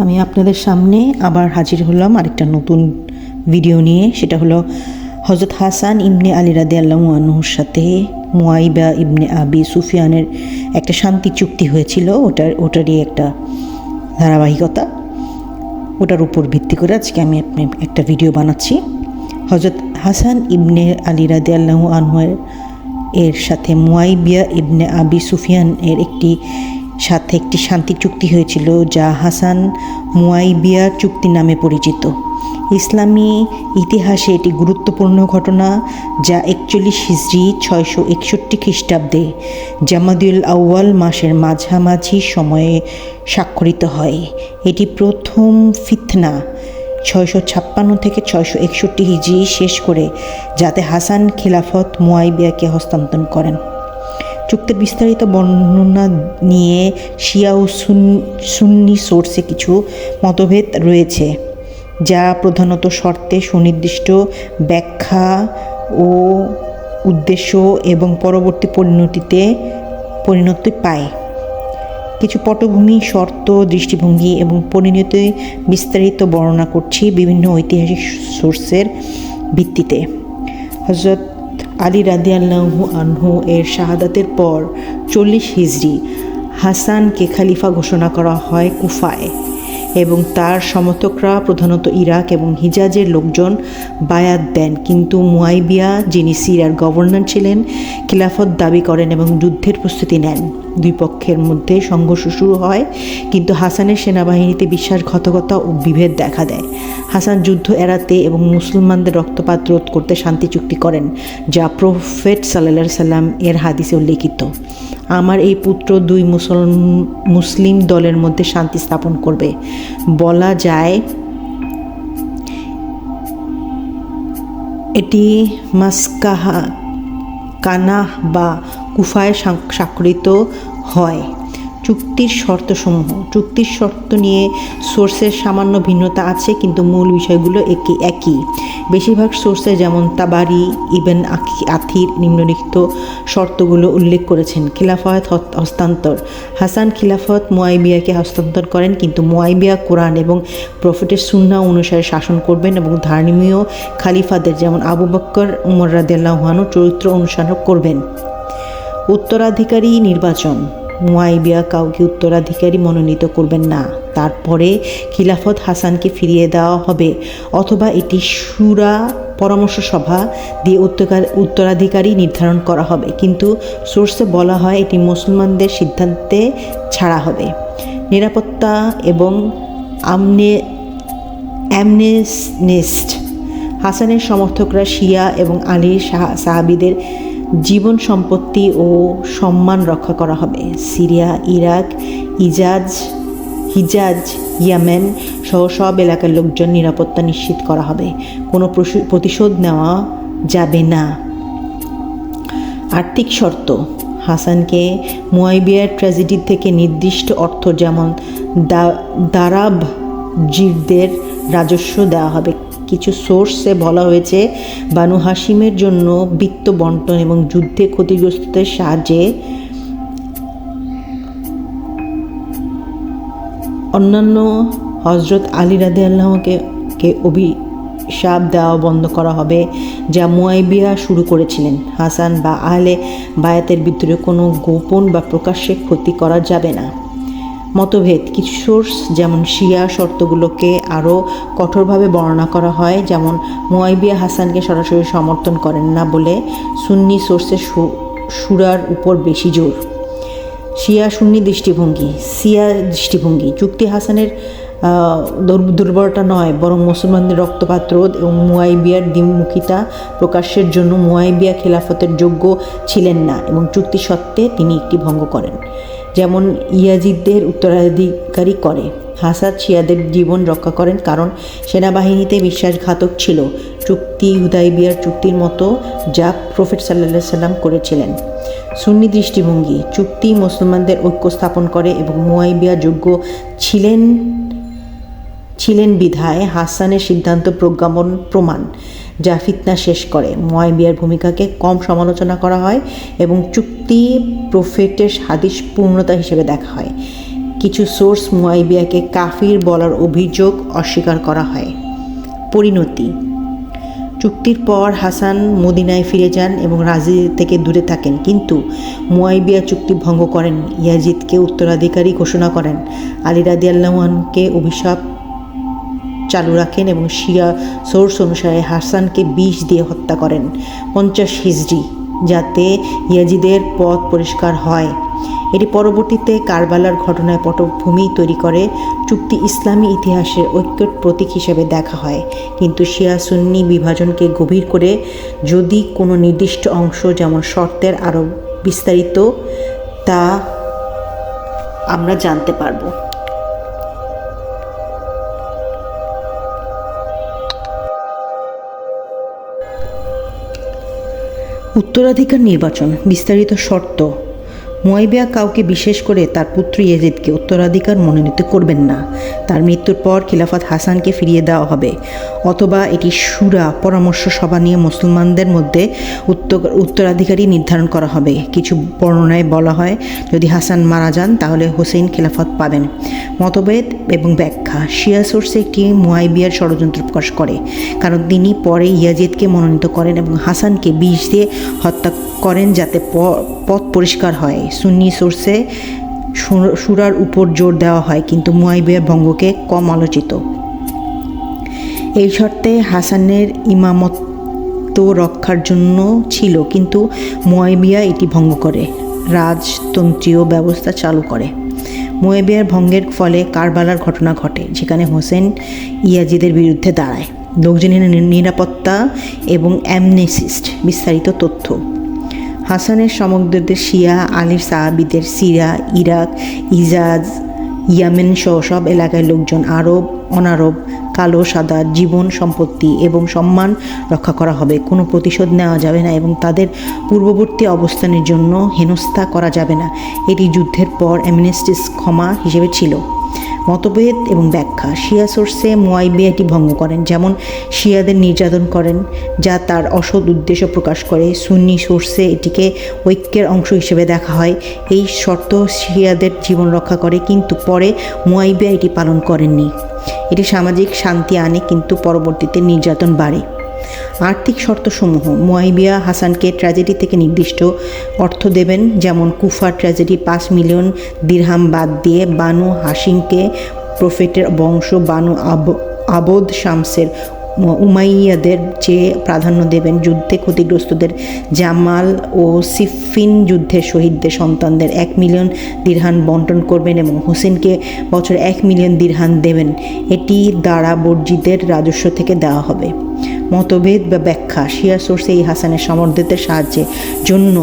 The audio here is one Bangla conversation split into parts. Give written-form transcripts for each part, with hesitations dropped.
আমি আপনাদের সামনে আবার হাজির হলাম আরেকটা নতুন ভিডিও নিয়ে। সেটা হলো হযরত হাসান ইবনে আলী রাদিয়াল্লাহু আনহুর সাথে মুয়াইবা ইবনে আবি সুফিয়ানের একটা শান্তি চুক্তি হয়েছিল, ওটারই একটা ধারাবাহিকতা। ওটার উপর ভিত্তি করে আজকে আমি একটা ভিডিও বানাচ্ছি। হযরত হাসান ইবনে আলী রাদিয়াল্লাহু আনহু এর সাথে মুয়াইবা ইবনে আবি সুফিয়ান এর একটি শান্তি চুক্তি হয়েছিল, যা হাসান মুয়াইবিয়া চুক্তি নামে পরিচিত। ইসলামী ইতিহাসে এটি গুরুত্বপূর্ণ ঘটনা, যা 41 হিজরি 661 খ্রিস্টাব্দে জামাদিউল আউয়াল মাসের মাঝামাঝি সময়ে স্বাক্ষরিত হয়। এটি প্রথম ফিতনা 656 থেকে 661 হিজরি শেষ করে, যাতে হাসান খিলাফত মুয়াইবিয়াকে হস্তান্তর করেন। চুক্তির বিস্তারিত বর্ণনা নিয়ে শিয়া ও সুন্নি সোর্সে কিছু মতভেদ রয়েছে, যা প্রধানত শর্তে সুনির্দিষ্ট ব্যাখ্যা ও উদ্দেশ্য এবং পরবর্তী পরিণতি পায়। কিছু পটভূমি, শর্ত, দৃষ্টিভঙ্গি এবং পরিণতি বিস্তারিত বর্ণনা করছি বিভিন্ন ঐতিহাসিক সোর্সের ভিত্তিতে। হযরত আলী রাদিয়াল্লাহু আনহু এর শাহাদাতের পর 40 হিজরি হাসানকে খলিফা ঘোষণা করা হয় কুফায়, এবং তার সমর্থকরা প্রধানত ইরাক এবং হিজাজের লোকজন বায়াত দেন। কিন্তু মুয়াইবিয়া, যিনি সিরিয়ার গভর্নর ছিলেন, খিলাফত দাবি করেন এবং যুদ্ধের প্রস্তুতি নেন। দুই পক্ষের মধ্যে সংঘর্ষ শুরু হয়, কিন্তু হাসানের সেনাবাহিনীতে বিশ্বাসঘাতকতা ও বিভেদ দেখা দেয়। হাসান যুদ্ধ এড়াতে এবং মুসলমানদের রক্তপাত রোধ করতে শান্তি চুক্তি করেন, যা প্রফেট সাল্লাল্লাহু আলাইহি সাল্লাম এর হাদিসে উল্লেখিত। আমার এই পুত্র দুই মুসলিম দলের মধ্যে শান্তি স্থাপন করবে। বলা যায় এটি কানাহ বা কুফায় স্বাক্ষরিত হয়। চুক্তির শর্ত নিয়ে সোর্সের সামান্য ভিন্নতা আছে, কিন্তু মূল বিষয়গুলো একই। বেশিরভাগ সোর্সে, যেমন তাবারি, ইবন আথির, নিম্নলিখিত শর্তগুলো উল্লেখ করেছেন। খিলাফত হস্তান্তর: হাসান খিলাফত মুয়াইবিয়াকে হস্তান্তর করেন, কিন্তু মুয়াইবিয়া কোরআন এবং প্রফেটের সুন্নাহ অনুসারে শাসন করবেন এবং ধর্মীয় খলিফাদের যেমন আবু বকর, উমর রাদিয়াল্লাহু আনহু চরিত্র অনুসরণ করবেন। উত্তরাধিকারী নির্বাচন: মুয়াইবিয়া কাউকে উত্তরাধিকারী মনোনীত করবেন না। তারপরে খিলাফত হাসানকে ফিরিয়ে দেওয়া হবে, অথবা এটি শুরা পরামর্শ সভা দিয়ে উত্তরাধিকারী নির্ধারণ করা হবে, কিন্তু সোর্সে বলা হয় এটি মুসলমানদের সিদ্ধান্তে ছাড়া হবে। নিরাপত্তা এবং অ্যামনেস্ট: হাসানের সমর্থকরা শিয়া এবং আলীর সাহাবীদের জীবন সম্পত্তি ও সম্মান রক্ষা করা হবে। সিরিয়া, ইরাক, হিজাজ, ইয়েমেন সহ সব এলাকার লোকজন নিরাপত্তা নিশ্চিত করা হবে। কোনো প্রতিশোধ নেওয়া যাবে না। আর্থিক শর্ত: হাসানকে মুয়াইবিয়ার ট্র্যাজেডি থেকে নির্দিষ্ট অর্থ, যেমন দারাব জিরদের রাজস্ব দেওয়া হবে। কিছু সোর্সে বলা হয়েছে বানু হাশিমের জন্য বিত্ত বন্টন এবং যুদ্ধে ক্ষতিগ্রস্তদের সাহায্যে অন্যান্য হযরত আলী রাদিয়াল্লাহুকে অভিশাপ দেওয়া বন্ধ করা হবে, যা মুয়াইবিয়া শুরু করেছিলেন। হাসান বা আহলে বায়াতের ভিতরে কোনো গোপন বা প্রকাশ্যে ক্ষতি করা যাবে না। মতভেদ: কিছু সোর্স, যেমন শিয়া, শর্তগুলোকে আরও কঠোরভাবে বর্ণনা করা হয়, যেমন মুয়াইবিয়া হাসানকে সরাসরি সমর্থন করেন না বলে সুন্নি সোর্সে শুরার উপর বেশি জোর। শিয়া দৃষ্টিভঙ্গি: চুক্তি হাসানের দুর্বলতা নয়, বরং মুসলমানদের রক্তপাত রোধ এবং মুয়াইবিয়ার দ্বিমুখিতা প্রকাশের জন্য। মুয়াইবিয়া খেলাফতের যোগ্য ছিলেন না এবং চুক্তি সত্ত্বে তিনি একটি ভঙ্গ করেন, যেমন ইয়াজিদদের উত্তরাধিকারী করে। হাসান শিয়াদের জীবন রক্ষা করেন কারণ সেনাবাহিনীতে বিশ্বাসঘাতক ছিল, চুক্তি হুদাইবিয়ার চুক্তির মতো, যা প্রফেট সাল্লাল্লাহু আলাইহি সাল্লাম করেছিলেন। সুন্নি দৃষ্টিভঙ্গি: চুক্তি মুসলমানদের ঐক্য স্থাপন করে এবং মুয়াইবিয়া যোগ্য ছিলেন বিধায় হাসানের সিদ্ধান্ত প্রমাণ, যা ফিতনা শেষ করে। মুয়াইবিয়ার ভূমিকাকে কম সমালোচনা করা হয় এবং চুক্তি প্রফেটের হাদিস পূর্ণতা হিসেবে দেখা হয়। কিছু সোর্স মুয়াইবিয়াকে কাফির বলার অভিযোগ অস্বীকার করা হয়। পরিণতি: চুক্তির পর হাসান মদিনায় ফিরে যান এবং রাজি থেকে দূরে থাকেন, কিন্তু মুয়াইবিয়া চুক্তি ভঙ্গ করেন, ইয়াজিদকে উত্তরাধিকারী ঘোষণা করেন, আলী রাদিয়াল্লাহু আনহুকে অভিশাপ চালু রাখেন এবং শিয়া সোর্স অনুসারে হাসানকে বিষ দিয়ে হত্যা করেন 50 হিজরি, যাতে ইয়াজিদের পথ পরিষ্কার হয়। এটি পরবর্তীতে কারবালার ঘটনায় পটভূমি তৈরি করে। চুক্তি ইসলামী ইতিহাসের ঐক্যের প্রতীক হিসেবে দেখা হয়, কিন্তু শিয়া সুন্নি বিভাজনকে গভীর করে, যদি কোনো নির্দিষ্ট অংশ যেমন শর্তের আরও বিস্তারিত তা আমরা জানতে পারব। উত্তরাধিকার নির্বাচন, বিস্তারিত শর্ত: মুয়াইবিয়া কাউকে, বিশেষ করে তার পুত্র ইয়াজিদকে উত্তরাধিকার মনোনীত করবেন না। তার মৃত্যুর পর খিলাফত হাসানকে ফিরিয়ে দেওয়া হবে, অথবা এটি শুরা পরামর্শ সভা নিয়ে মুসলমানদের মধ্যে উত্তরাধিকারী নির্ধারণ করা হবে। কিছু বর্ণনায় বলা হয় যদি হাসান মারা যান তাহলে হোসেন খিলাফত পাবেন। মতভেদ এবং ব্যাখ্যা: শিয়া সোর্সে একটি মুয়াইবিয়ার ষড়যন্ত্র প্রকাশ করে, কারণ তিনি পরে ইয়াজিদকে মনোনীত করেন এবং হাসানকে বিষ দিয়ে হত্যা করেন যাতে পথ পরিষ্কার হয়। সুন্নি সোর্সে শুরার উপর জোর দেওয়া হয়, কিন্তু মুয়াইবিয়ার ভঙ্গকে কম আলোচিত। এই শর্তে হাসানের ইমামত্ব রক্ষার জন্য ছিল, কিন্তু মুয়াইবিয়া এটি ভঙ্গ করে রাজতন্ত্রীয় ব্যবস্থা চালু করে। মুয়াইবিয়ার ভঙ্গের ফলে কারবালার ঘটনা ঘটে, যেখানে হোসেন ইয়াজিদের বিরুদ্ধে দাঁড়ায়। লোকজনের নিরাপত্তা এবং অ্যামনেসিস্ট, বিস্তারিত তথ্য: হাসানের সমর্থকদের শিয়া, আলীর সাহাবিদের সিরিয়া, ইরাক, ইজাজ, ইয়ামেন সহ সব এলাকায় লোকজন, আরব, অনারব, কালো, সাদা, জীবন, সম্পত্তি এবং সম্মান রক্ষা করা হবে। কোনো প্রতিশোধ নেওয়া যাবে না এবং তাদের পূর্ববর্তী অবস্থানের জন্য হেনস্থা করা যাবে না। এটি যুদ্ধের পর অ্যামনেস্টিস ক্ষমা হিসেবে ছিল। মতভেদ এবং ব্যাখ্যা: শিয়া সোর্সে মুয়াইবিয়া এটি ভঙ্গ করেন, যেমন শিয়াদের নির্যাতন করেন, যা তার অসৎ উদ্দেশ্য প্রকাশ করে। সুন্নি সোর্সে এটিকে ঐক্যের অংশ হিসেবে দেখা হয়। এই শর্ত শিয়াদের জীবন রক্ষা করে, কিন্তু পরে মুয়াইবিয়া এটি পালন করেননি। এটি সামাজিক শান্তি আনে, কিন্তু পরবর্তীতে নির্যাতন বাড়ে। আর্থিক শর্তসমূহ: মুয়াইবিয়া হাসানকে ট্র্যাজেডি থেকে নির্দিষ্ট অর্থ দেবেন, যেমন কুফার ট্র্যাজেডি 5 মিলিয়ন দিরহাম বাদ দিয়ে বানু হাশিমকে প্রফেটের বংশ বানু আবদ শামসের উমাইয়াদের চেয়ে প্রাধান্য দেবেন। যুদ্ধে ক্ষতিগ্রস্তদের জামাল ও সিফিন যুদ্ধের শহীদদের সন্তানদের 1 মিলিয়ন দিরহাম বন্টন করবেন এবং হোসেনকে বছরে 1 মিলিয়ন দিরহাম দেবেন। এটি দ্বারা বর্জিদের রাজস্ব থেকে দেওয়া হবে। মতভেদ বা ব্যাখ্যা: শিয়া সোর্সে এই হাসানের সমর্থকদের সাহায্যের জন্য,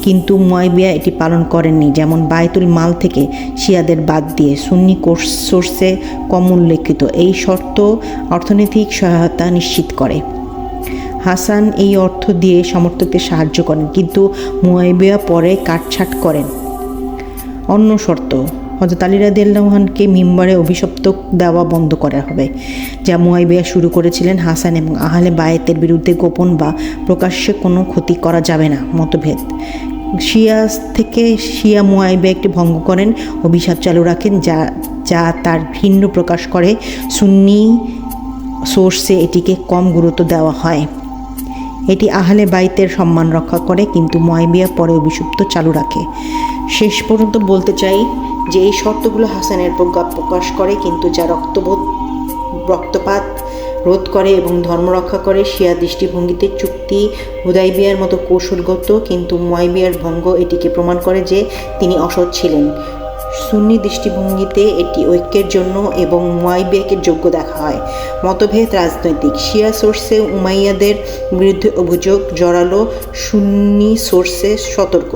কিন্তু মুয়াইবিয়া এটি পালন করেননি, যেমন বায়তুল মাল থেকে শিয়াদের বাদ দিয়ে। সুন্নি সোর্সে কম উল্লেখিত। এই শর্ত অর্থনৈতিক সহায়তা নিশ্চিত করে। হাসান এই অর্থ দিয়ে সমর্থকদের সাহায্য করেন, কিন্তু মুয়াইবিয়া পরে কাটছাঁট করেন। অন্য শর্ত: হযরত আলী রাদিয়াল্লাহু আনহুকে মিম্বরে অভিশপ্ত দেওয়া বন্ধ করা হবে, যা মুয়াইবিয়া শুরু করেছিলেন। হাসান এবং আহলে বায়েতের বিরুদ্ধে গোপন বা প্রকাশ্যে কোনো ক্ষতি করা যাবে না। মতভেদ: শিয়া মুয়াইবিয়া একটি ভঙ্গ করেন, অভিশাপ চালু রাখেন, যা তার ঘৃণ্য প্রকাশ করে। সুন্নি সোর্সে এটিকে কম গুরুত্ব দেওয়া হয়। এটি আহলে বাইতের সম্মান রক্ষা করে, কিন্তু মুয়াইবিয়া পরে অভিশপ্ত চালু রাখে। শেষ পর্যন্ত বলতে চাই যে এই শর্তগুলো হাসানের প্রজ্ঞা প্রকাশ করে, কিন্তু যা রক্তপাত রোধ করে এবং ধর্ম রক্ষা করে। শিয়া দৃষ্টিভঙ্গিতে চুক্তি হুদাইবিয়ার মতো কৌশলগত, কিন্তু মুয়াইবিয়ার ভঙ্গ এটিকে প্রমাণ করে যে তিনি অসৎ ছিলেন। সুন্নি দৃষ্টিভঙ্গিতে এটি ঐক্যের জন্য এবং মুয়াইবিয়াকে যোগ্য দেখা হয়। মতভেদ রাজনৈতিক: শিয়া সোর্সে উমাইয়াদের বিরুদ্ধে অভিযোগ জোরালো, সুন্নি সোর্সে সতর্ক।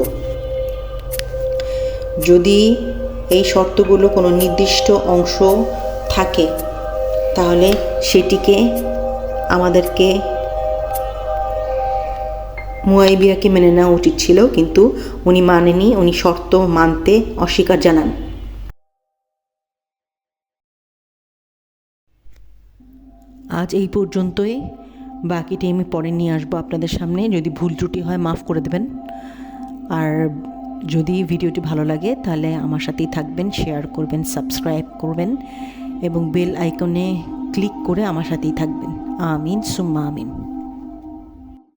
যদি এই শর্তগুলো কোনো নির্দিষ্ট অংশ থাকে তাহলে সেটিকে আমাদেরকে মুয়াইবিয়াকে মেনে নেওয়া উচিত ছিল, কিন্তু উনি মানেনি, উনি শর্ত মানতে অস্বীকার জানান। আজ এই পর্যন্তই, বাকিটি আমি পরে নিয়ে আসবো আপনাদের সামনে। যদি ভুল ত্রুটি হয় মাফ করে দেবেন। আর যদি ভিডিওটি ভালো লাগে তাহলে আমার সাথেই থাকবেন, শেয়ার করবেন, সাবস্ক্রাইব করবেন এবং বেল আইকনে ক্লিক করে আমার সাথেই থাকবেন। আমিন সুম্মা আমিন।